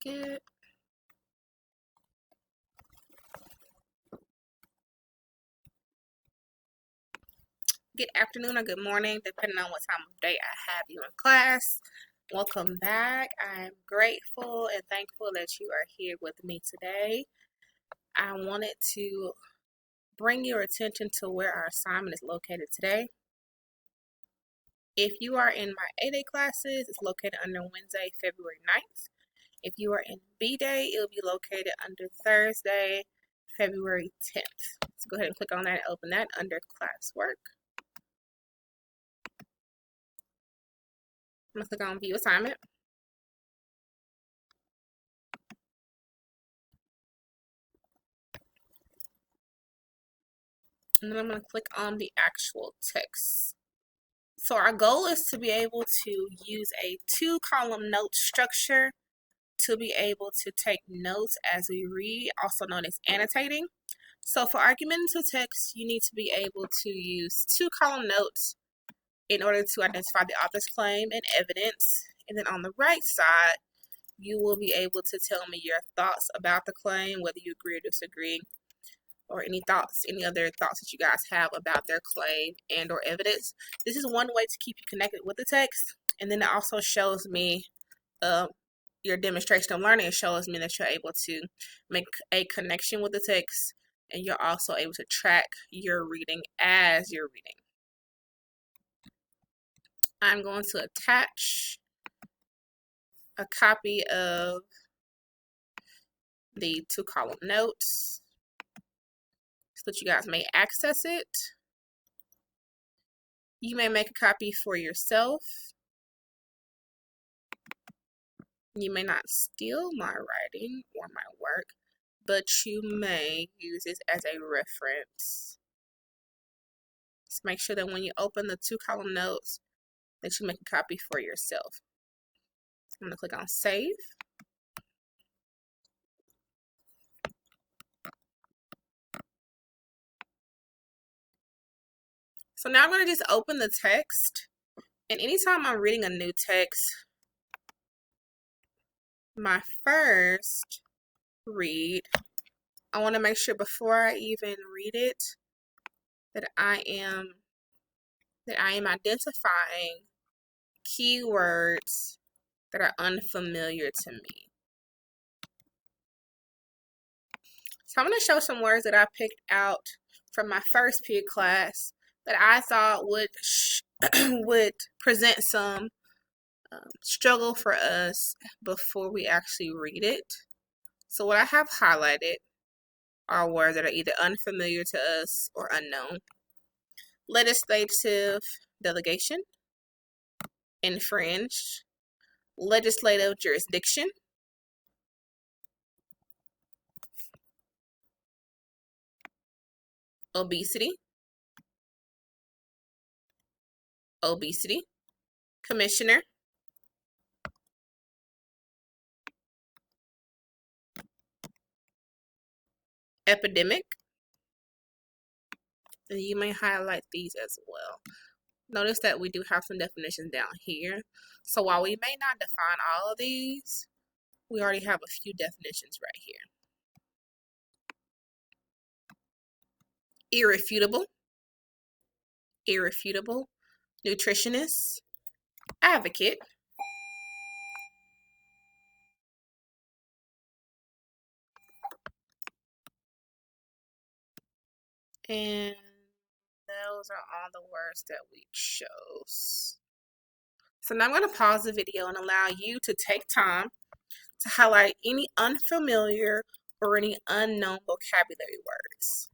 Good. Good afternoon or good morning, depending on what time of day I have you in class. Welcome back. I'm grateful and thankful that you are here with me today. I wanted to bring your attention to where our assignment is located today. If you are in my A-Day classes, it's located under Wednesday, February 9th. If you are in B-Day, it will be located under Thursday, February 10th. So go ahead and click on that and open that under classwork. I'm going to click on View Assignment. And then I'm going to click on the actual text. So our goal is to be able to use a 2-column note structure to be able to take notes as we read, also known as annotating. So for argumentative text, you need to be able to use 2-column notes in order to identify the author's claim and evidence. And then on the right side, you will be able to tell me your thoughts about the claim, whether you agree or disagree, or any other thoughts that you guys have about their claim and or evidence. This is one way to keep you connected with the text. And then it also shows me your demonstration of learning. It shows me that you're able to make a connection with the text, and you're also able to track your reading as you're reading. I'm going to attach a copy of the 2-column notes so that you guys may access it. You may make a copy for yourself. You may not steal my writing or my work, but you may use this as a reference. Just make sure that when you open the 2-column notes that you make a copy for yourself. I'm going to click on Save. So now I'm going to just open the text, and anytime I'm reading a new text, my first read, I want to make sure before I even read it that I am identifying keywords that are unfamiliar to me. So I'm going to show some words that I picked out from my first period class that I thought would present some struggle for us before we actually read it. So what I have highlighted are words that are either unfamiliar to us or unknown. Legislative delegation, infringe, legislative jurisdiction, obesity, commissioner, epidemic, and you may highlight these as well. Notice that we do have some definitions down here. So while we may not define all of these, we already have a few definitions right here. Irrefutable, nutritionist, advocate, and those are all the words that we chose. So now I'm going to pause the video and allow you to take time to highlight any unfamiliar or any unknown vocabulary words.